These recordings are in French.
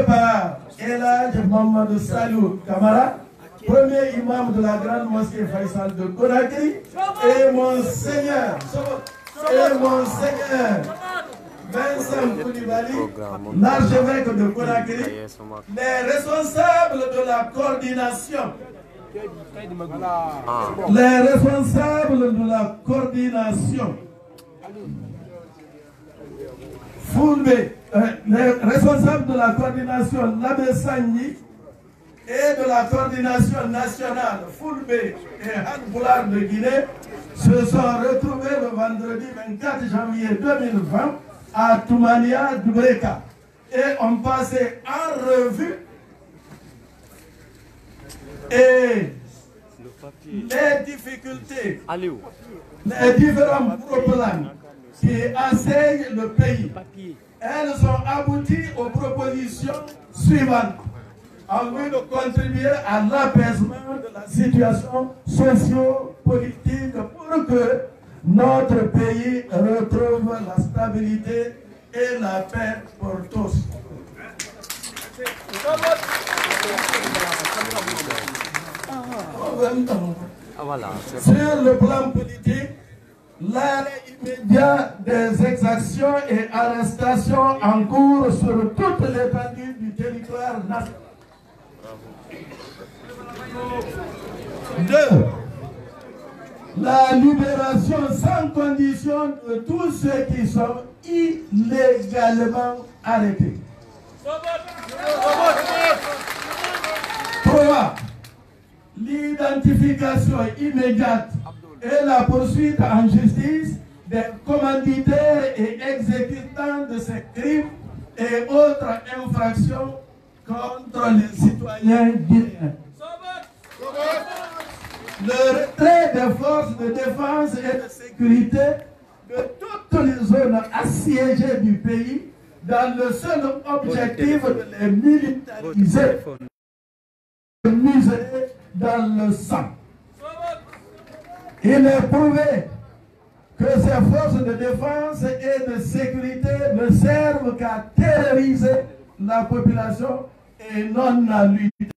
Par Elhadj Mamadou Salou Kamara, premier imam de la grande mosquée Faisal de Conakry, et Monseigneur Vincent Koulibaly, l'archevêque de Conakry, les responsables de la coordination. Les responsables de la coordination. Les responsables de la coordination Labé Sagni et de la coordination nationale Fulbe et Hanpoulard de Guinée se sont retrouvés le vendredi 24 janvier 2020 à Toumania Doubreka et ont passé en revue et les difficultés, les différents problèmes qui asseyent le pays. Elles ont abouti aux propositions suivantes en vue de contribuer à l'apaisement de la situation socio-politique pour que notre pays retrouve la stabilité et la paix pour tous. Sur le plan politique, l'arrêt immédiat des exactions et arrestations en cours sur toute l'étendue du territoire national. 2. La libération sans condition de tous ceux qui sont illégalement arrêtés. 3. L'identification immédiate et la poursuite en justice des commanditaires et exécutants de ces crimes et autres infractions contre les citoyens guinéens. Le retrait des forces de défense et de sécurité de toutes les zones assiégées du pays dans le seul objectif de les militariser et museler dans le sang. Il est prouvé que ces forces de défense et de sécurité ne servent qu'à terroriser la population et non à lutter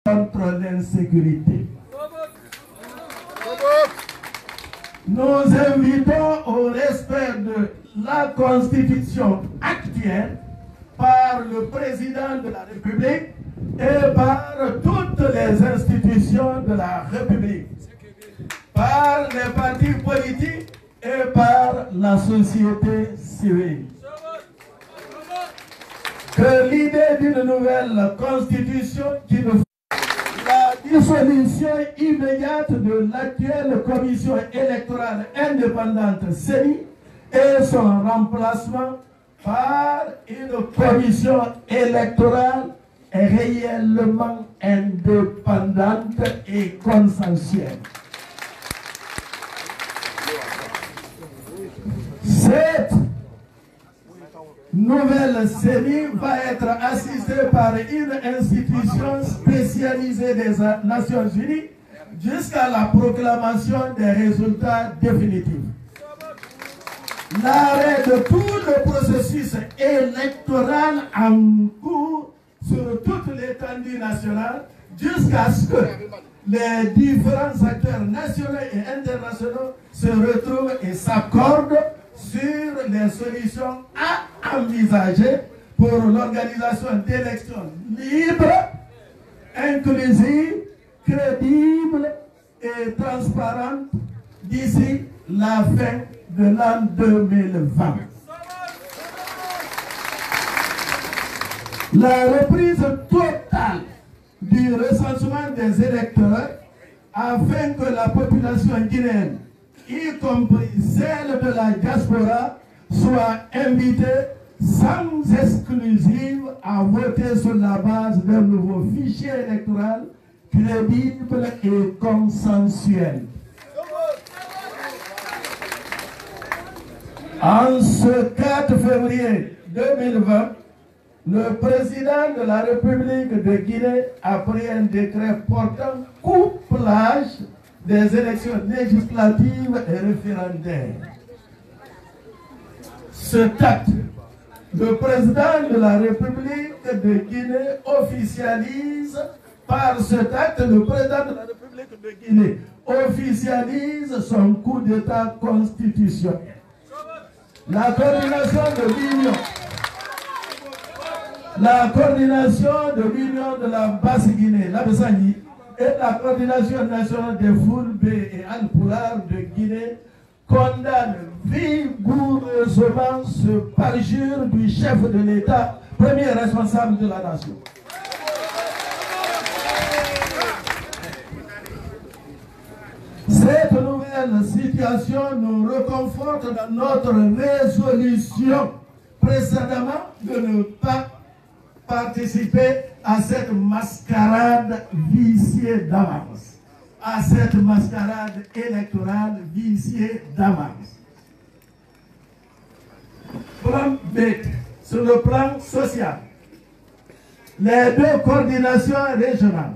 contre l'insécurité. Nous invitons au respect de la Constitution actuelle par le président de la République et par toutes les institutions de la République, par les partis politiques et par la société civile. Que l'idée d'une nouvelle constitution qui nous la dissolution immédiate de l'actuelle commission électorale indépendante CENI et son remplacement par une commission électorale réellement indépendante et consensuelle. Cette nouvelle CENI va être assistée par une institution spécialisée des Nations Unies jusqu'à la proclamation des résultats définitifs. L'arrêt de tout le processus électoral en cours sur toute l'étendue nationale jusqu'à ce que les différents acteurs nationaux et internationaux se retrouvent et s'accordent sur les solutions à envisager pour l'organisation d'élections libres, inclusives, crédibles et transparentes d'ici la fin de l'an 2020. La reprise totale du recensement des électeurs afin que la population guinéenne, y compris celle de la diaspora, soit invitée sans exclusive à voter sur la base d'un nouveau fichier électoral crédible et consensuel. En ce 4 février 2020, le président de la République de Guinée a pris un décret portant couplage des élections législatives et référendaires. Cet acte Le président de la République de Guinée officialise, par cet acte, le président de la République de Guinée officialise son coup d'État constitutionnel. La coordination de l'Union de la Basse-Guinée, la Bessani, et la coordination nationale des Fulbe et Alpulaar de Guinée condamne vigoureusement ce parjure du chef de l'État, premier responsable de la nation. Cette nouvelle situation nous reconforte dans notre résolution précédemment de ne pas participer à cette mascarade viciée d'avance, à cette mascarade électorale viciée d'avance. Plan B, sur le plan social, les deux coordinations régionales,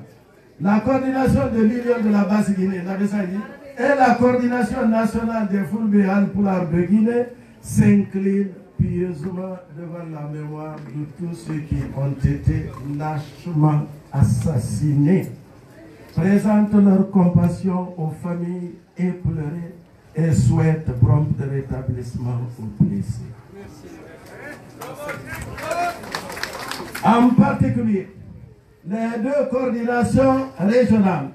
la coordination de l'Union de la Basse-Guinée, la Bessani, et la coordination nationale des Fulbe et Alpulaar de Guinée s'inclinent pieusement devant la mémoire de tous ceux qui ont été lâchement assassinés, présentent leur compassion aux familles éplorées et souhaitent prompt rétablissement aux blessés. En particulier, les deux coordinations régionales,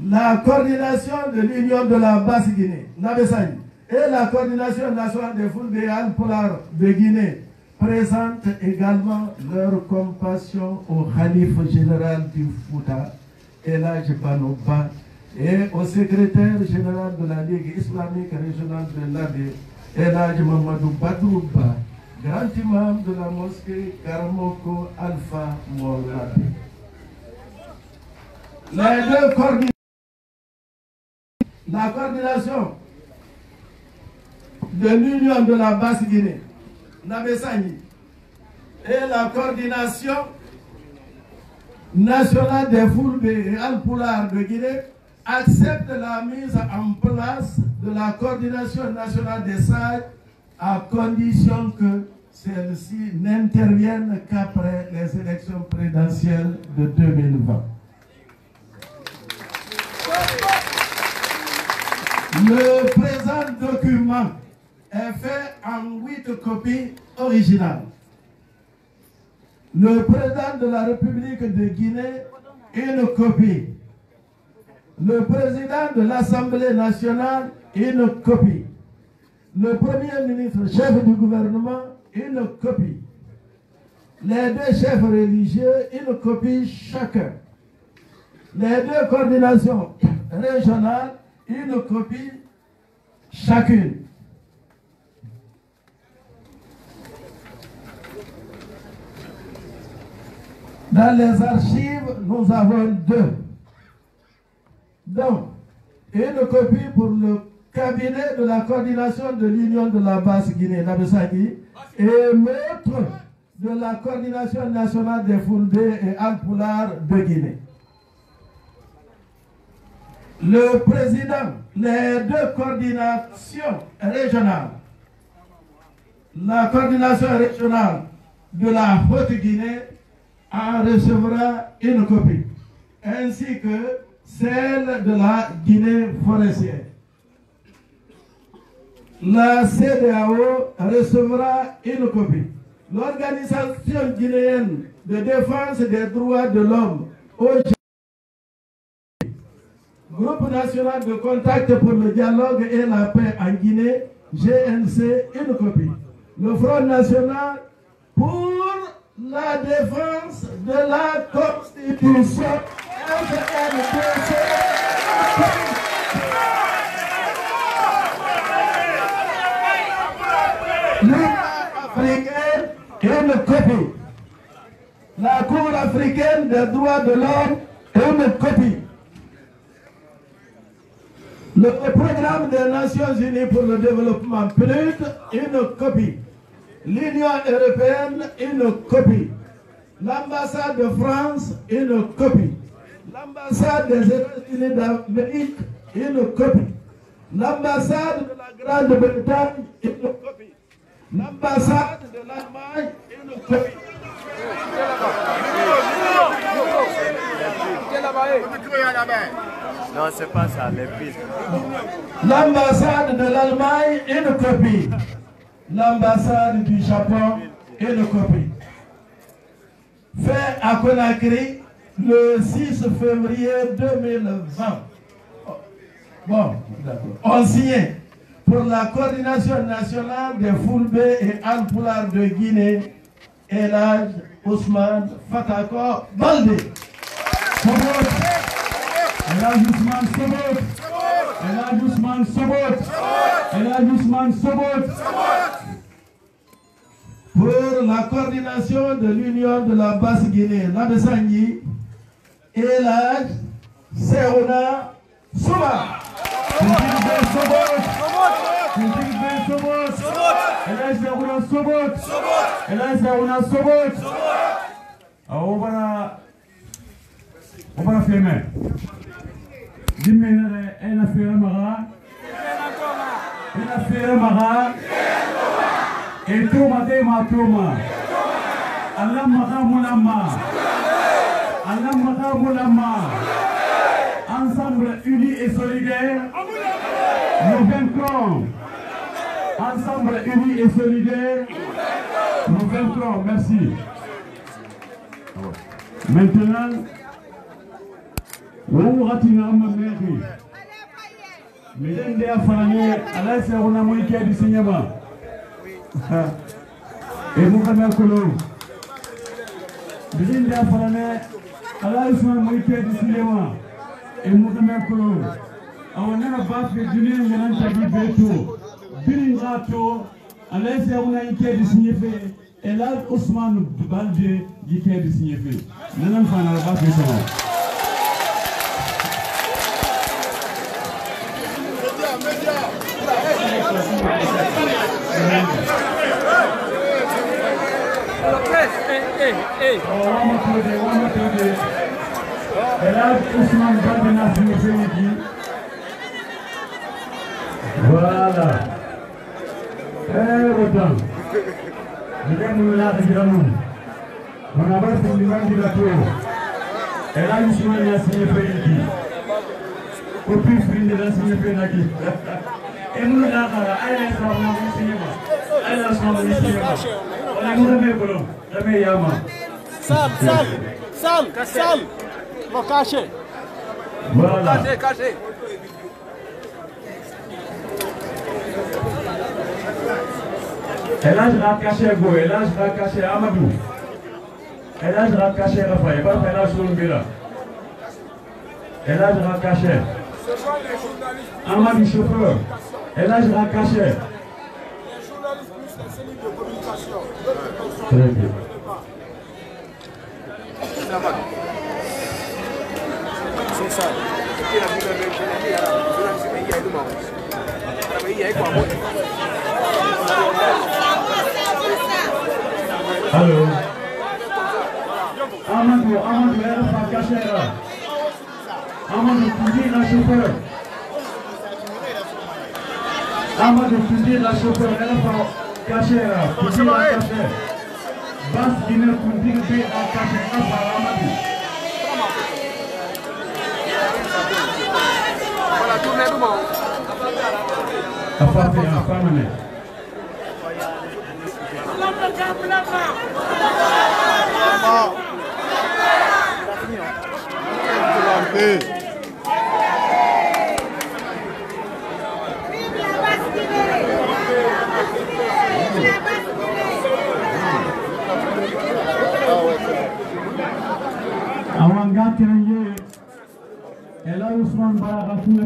la coordination de l'Union de la Basse-Guinée, la Bessani, et la coordination nationale des Fulbe et Alpulaar de Guinée présentent également leur compassion au Khalife général du Fouta, Elhadji Banoba, et au secrétaire général de la Ligue islamique régionale de l'Abbé, Elhadji Mamadou Badrouba, grand imam de la mosquée Karamoko Alpha Moulabe. Les deux coordinations, la coordination de l'Union de la Basse-Guinée, la Bessani, et la coordination nationale des Fulbe et Alpulaar de Guinée acceptent la mise en place de la coordination nationale des sages à condition que celle-ci n'intervienne qu'après les élections présidentielles de 2020. Le présent document est fait en 8 copies originales. Le président de la République de Guinée, une copie. Le président de l'Assemblée nationale, une copie. Le premier ministre, chef du gouvernement, une copie. Les deux chefs religieux, une copie chacun. Les deux coordinations régionales, une copie chacune. Dans les archives, nous avons deux. Donc, une copie pour le cabinet de la coordination de l'Union de la Basse-Guinée, la Bessani, et l'autre de la coordination nationale des Fulbe et Alpulaar de Guinée. Le président, les deux coordinations régionales, la coordination régionale de la Haute-Guinée en recevra une copie, ainsi que celle de la Guinée forestière. La CEDEAO recevra une copie. L'Organisation guinéenne de défense des droits de l'homme, Groupe national de contact pour le dialogue et la paix en Guinée, GNC, une copie. Le Front national pour la défense de la Constitution, FNDC, l'Union africaine, une copie. La Cour africaine des droits de l'homme, une copie. Le programme des Nations Unies pour le développement PNUD, une copie. L'Union européenne, une copie. L'ambassade de France, une copie. L'ambassade des États-Unis d'Amérique, une copie. L'ambassade de la Grande-Bretagne, une copie. L'ambassade de l'Allemagne et le copie. Non, c'est pas ça, les pistes. L'ambassade de l'Allemagne et le copie. L'ambassade du Japon et le copie. Fait à Conakry le 6 février 2020. Bon, d'accord. On signe pour la coordination nationale des Fulbe et Alpulaar de Guinée, Elhadj Ousmane Fatako Baldé. Elhadj Ousmane Sobot. Elhadj Ousmane Sobot. Elhadj Ousmane Sobot. Pour la coordination de l'Union de la Basse-Guinée, Labesangui, Elhadj Serouna Souba. Elhadj Serouna Sobot. Elhadj Serouna Sobot. On va filmer. Dimena ena fera mara. Ena fera mara. Etoma de matoma. Allah mara mulama. Allah mara mulama. Ensemble unis et solidaires. Nous vaincrons. Ensemble unis et solidaires. Nous vaincrons. Merci. Maintenant, on va tirer un mairie. Mesdames et messieurs, Allah c'est un amour qui a du cinéma. Et vous avez un colon. Mesdames et messieurs, Allah c'est un amour qui a du cinéma. Et vous avez un colon. On a pas fait du lien de l'antagonisme. Biringato, Allah c'est un amour qui a du cinéma. Elhadj Ousmane Baldé qui a du cinéma. Nous n'avons pas fait ça. Elhadj Ousmane Baldé n'a pas fait. Voilà. Autant. On a pas fait du mal de la tour. Elhadj Ousmane a signé Félix. Au plus de la signé Félix. Et nous l'avons allez ça on a signé pas. Allez ça on a signé pas. On a nous le bolo. Jamais yama. Sam. Bon caché. Voilà. Caché. Elhadj va cacher Go, Elhadj va cacher Amadou. Elhadj va cacher Raphaël, pas Elhadj Soumbira. Elhadj va cacher Amadou chauffeur. Elhadj va cacher. Les journalistes plus la cellule de communication. Très bien. C'est ça. Allô. Amadou, elle va cacher là. Amadou, tu dis la chauffeur. Amadou, tu dis la chauffeur, elle va cacher là. Tu dis la cacher. Basse Guinée, tu dis que tu as caché là par Amadou. Voilà, tournez le monde. Aparte, aparte. Awanga Kerenge, Elhadj Ousmane Baldé,